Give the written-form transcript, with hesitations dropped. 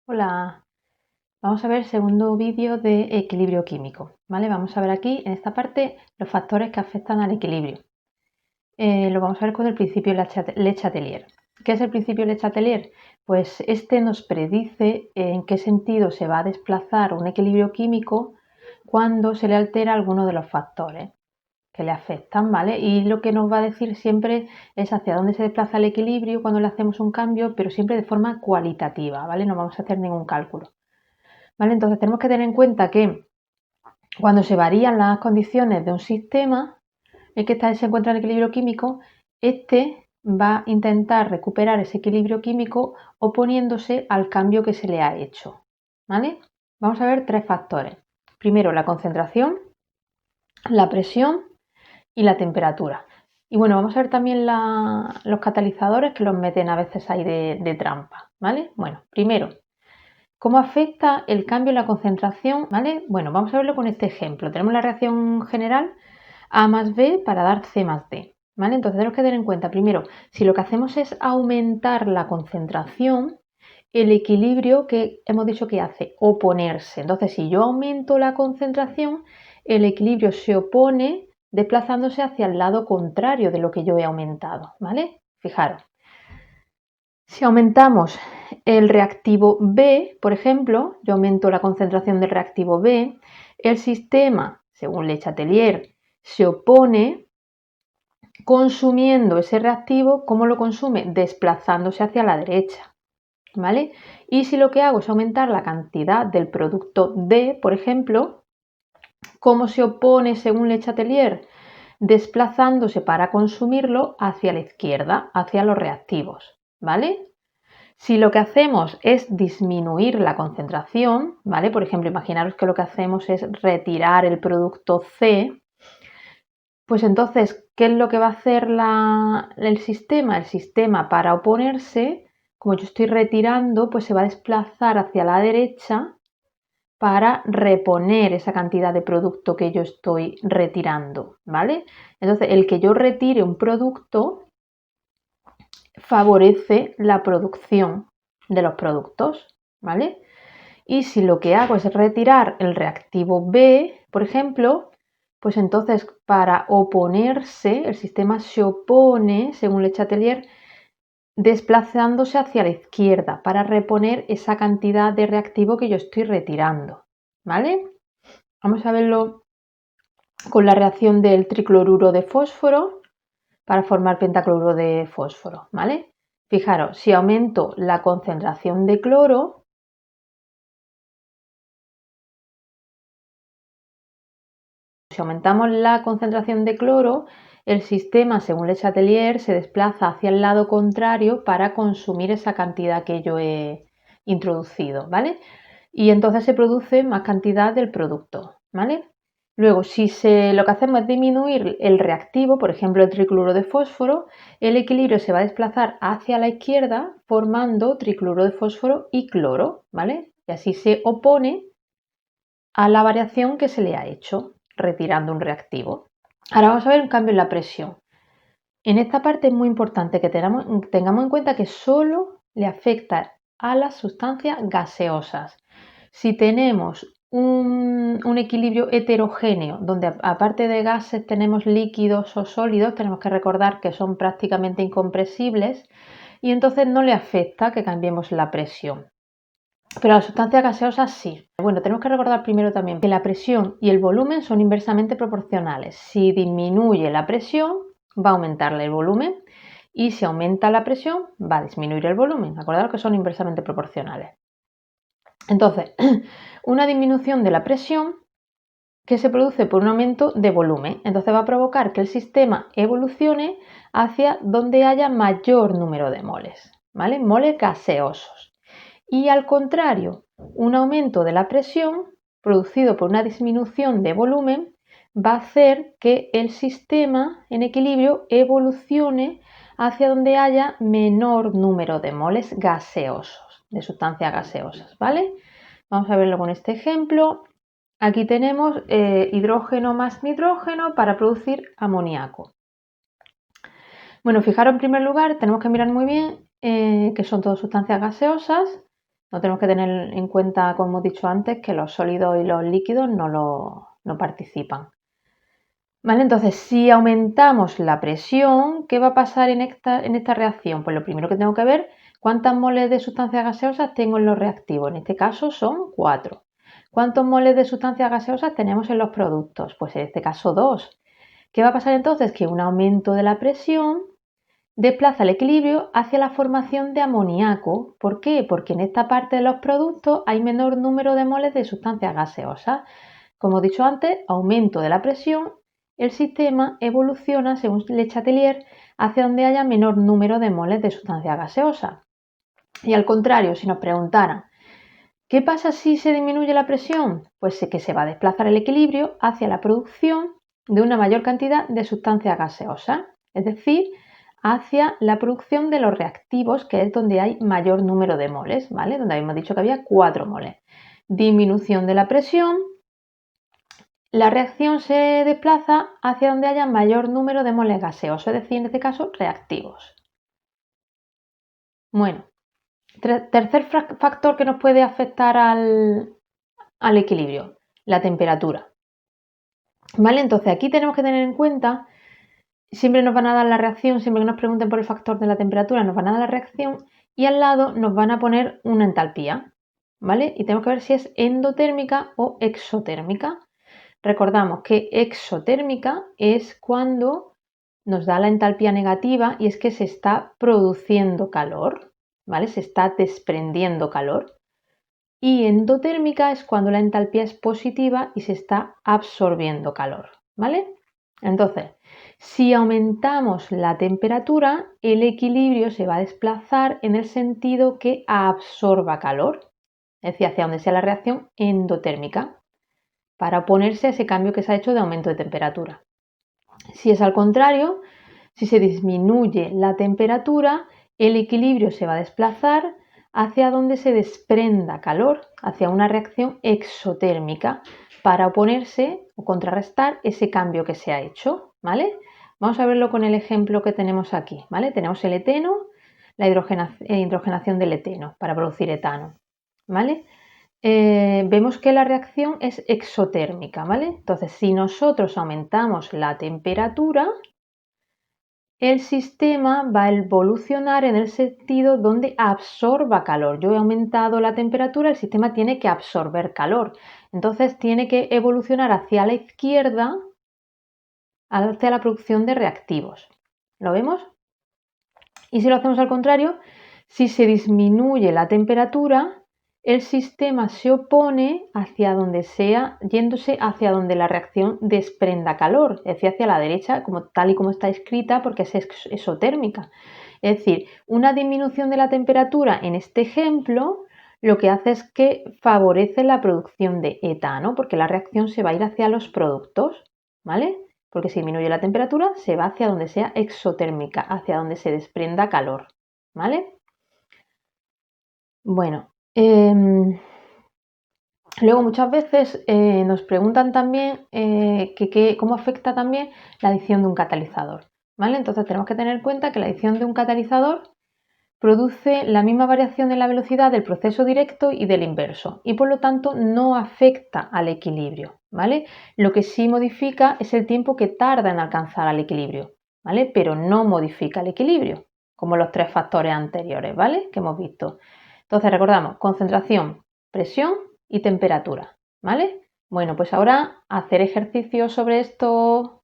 Hola, vamos a ver el segundo vídeo de equilibrio químico, ¿vale? Vamos a ver aquí en esta parte los factores que afectan al equilibrio. Lo vamos a ver con el principio Le Chatelier. ¿Qué es el principio Le Chatelier? Pues este nos predice en qué sentido se va a desplazar un equilibrio químico cuando se le altera alguno de los factores que le afectan, ¿vale? Y lo que nos va a decir siempre es hacia dónde se desplaza el equilibrio cuando le hacemos un cambio, pero siempre de forma cualitativa, ¿vale? No vamos a hacer ningún cálculo. ¿Vale? Entonces tenemos que tener en cuenta que cuando se varían las condiciones de un sistema en que se encuentra en equilibrio químico, este va a intentar recuperar ese equilibrio químico oponiéndose al cambio que se le ha hecho. ¿Vale? Vamos a ver tres factores. Primero, la concentración, la presión y la temperatura. Y bueno, vamos a ver también los catalizadores que los meten a veces ahí de trampa. ¿Vale? Bueno, primero, ¿cómo afecta el cambio en la concentración? ¿Vale? Bueno, vamos a verlo con este ejemplo. Tenemos la reacción general A más B para dar C más D. ¿Vale? Entonces tenemos que tener en cuenta primero, si lo que hacemos es aumentar la concentración, el equilibrio que hemos dicho que hace, oponerse. Entonces, si yo aumento la concentración, el equilibrio se opone desplazándose hacia el lado contrario de lo que yo he aumentado. ¿Vale? Fijaros. Si aumentamos el reactivo B, por ejemplo, yo aumento la concentración del reactivo B, el sistema, según Le Chatelier, se opone consumiendo ese reactivo. ¿Cómo lo consume? Desplazándose hacia la derecha, ¿vale? Y si lo que hago es aumentar la cantidad del producto D, por ejemplo, ¿cómo se opone según Le Chatelier? Desplazándose para consumirlo hacia la izquierda, hacia los reactivos, ¿vale? Si lo que hacemos es disminuir la concentración, ¿vale? Por ejemplo, imaginaros que lo que hacemos es retirar el producto C, pues entonces, ¿qué es lo que va a hacer el sistema? El sistema, para oponerse, como yo estoy retirando, pues se va a desplazar hacia la derecha para reponer esa cantidad de producto que yo estoy retirando, ¿vale? Entonces, el que yo retire un producto favorece la producción de los productos, ¿vale? Y si lo que hago es retirar el reactivo B, por ejemplo, pues entonces para oponerse, el sistema se opone, según Le Chatelier, desplazándose hacia la izquierda para reponer esa cantidad de reactivo que yo estoy retirando, ¿vale? Vamos a verlo con la reacción del tricloruro de fósforo para formar pentacloruro de fósforo, ¿vale? Fijaros, si aumento la concentración de cloro, si aumentamos la concentración de cloro, el sistema, según Le Chatelier, se desplaza hacia el lado contrario para consumir esa cantidad que yo he introducido, ¿vale? Y entonces se produce más cantidad del producto, ¿vale? Luego, si lo que hacemos es disminuir el reactivo, por ejemplo el tricloruro de fósforo, el equilibrio se va a desplazar hacia la izquierda formando tricloruro de fósforo y cloro, ¿vale? Y así se opone a la variación que se le ha hecho retirando un reactivo. Ahora vamos a ver un cambio en la presión. En esta parte es muy importante que tengamos en cuenta que solo le afecta a las sustancias gaseosas. Si tenemos un equilibrio heterogéneo, donde aparte de gases tenemos líquidos o sólidos, tenemos que recordar que son prácticamente incompresibles y entonces no le afecta que cambiemos la presión. Pero a las sustancias gaseosas sí. Bueno, tenemos que recordar primero también que la presión y el volumen son inversamente proporcionales. Si disminuye la presión, va a aumentar el volumen, y si aumenta la presión, va a disminuir el volumen. Acordaros que son inversamente proporcionales. Entonces, una disminución de la presión que se produce por un aumento de volumen. Entonces va a provocar que el sistema evolucione hacia donde haya mayor número de moles, ¿vale? Moles gaseosos. Y al contrario, un aumento de la presión producido por una disminución de volumen va a hacer que el sistema en equilibrio evolucione hacia donde haya menor número de moles gaseosos, de sustancias gaseosas, ¿vale? Vamos a verlo con este ejemplo. Aquí tenemos hidrógeno más nitrógeno para producir amoníaco. Bueno, fijaros, en primer lugar, tenemos que mirar muy bien que son todas sustancias gaseosas. No tenemos que tener en cuenta, como hemos dicho antes, que los sólidos y los líquidos no participan. ¿Vale? Entonces, si aumentamos la presión, ¿qué va a pasar en esta reacción? Pues lo primero que tengo que ver, ¿cuántas moles de sustancias gaseosas tengo en los reactivos? En este caso son 4. ¿Cuántos moles de sustancias gaseosas tenemos en los productos? Pues en este caso 2. ¿Qué va a pasar entonces? Que un aumento de la presión desplaza el equilibrio hacia la formación de amoníaco. ¿Por qué? Porque en esta parte de los productos hay menor número de moles de sustancias gaseosas. Como he dicho antes, aumento de la presión, el sistema evoluciona, según Le Chatelier, hacia donde haya menor número de moles de sustancias gaseosas. Y al contrario, si nos preguntaran, ¿qué pasa si se disminuye la presión? Pues que se va a desplazar el equilibrio hacia la producción de una mayor cantidad de sustancias gaseosas, es decir, hacia la producción de los reactivos, que es donde hay mayor número de moles, ¿vale? Donde habíamos dicho que había 4 moles. Disminución de la presión, la reacción se desplaza hacia donde haya mayor número de moles gaseosos, es decir, en este caso, reactivos. Bueno, tercer factor que nos puede afectar al equilibrio, la temperatura. ¿Vale? Entonces aquí tenemos que tener en cuenta, siempre nos van a dar la reacción, siempre que nos pregunten por el factor de la temperatura, nos van a dar la reacción y al lado nos van a poner una entalpía, ¿vale? Y tenemos que ver si es endotérmica o exotérmica. Recordamos que exotérmica es cuando nos da la entalpía negativa y es que se está produciendo calor, ¿vale? Se está desprendiendo calor. Y endotérmica es cuando la entalpía es positiva y se está absorbiendo calor, ¿vale? Entonces, si aumentamos la temperatura, el equilibrio se va a desplazar en el sentido que absorba calor, es decir, hacia donde sea la reacción endotérmica, para oponerse a ese cambio que se ha hecho de aumento de temperatura. Si es al contrario, si se disminuye la temperatura, el equilibrio se va a desplazar hacia donde se desprenda calor, hacia una reacción exotérmica, para oponerse o contrarrestar ese cambio que se ha hecho, ¿vale? Vamos a verlo con el ejemplo que tenemos aquí, ¿vale? Tenemos el eteno, la hidrogenación del eteno para producir etano, ¿vale? Vemos que la reacción es exotérmica, ¿vale? Entonces, si nosotros aumentamos la temperatura, el sistema va a evolucionar en el sentido donde absorba calor. Yo he aumentado la temperatura, el sistema tiene que absorber calor. Entonces, tiene que evolucionar hacia la izquierda, hacia la producción de reactivos. ¿Lo vemos? Y si lo hacemos al contrario, si se disminuye la temperatura, el sistema se opone hacia donde sea, yéndose hacia donde la reacción desprenda calor, es decir, hacia la derecha, tal y como está escrita, porque es exotérmica. Es decir, una disminución de la temperatura en este ejemplo lo que hace es que favorece la producción de etano, porque la reacción se va a ir hacia los productos, ¿vale? Porque si disminuye la temperatura, se va hacia donde sea exotérmica, hacia donde se desprenda calor, ¿vale? Bueno, luego muchas veces nos preguntan también cómo afecta también la adición de un catalizador, ¿vale? Entonces tenemos que tener en cuenta que la adición de un catalizador produce la misma variación en la velocidad del proceso directo y del inverso y por lo tanto no afecta al equilibrio, ¿vale? Lo que sí modifica es el tiempo que tarda en alcanzar al equilibrio, ¿vale? Pero no modifica el equilibrio, como los 3 factores anteriores, ¿vale? Que hemos visto. Entonces recordamos, concentración, presión y temperatura, ¿vale? Bueno, pues ahora hacer ejercicios sobre esto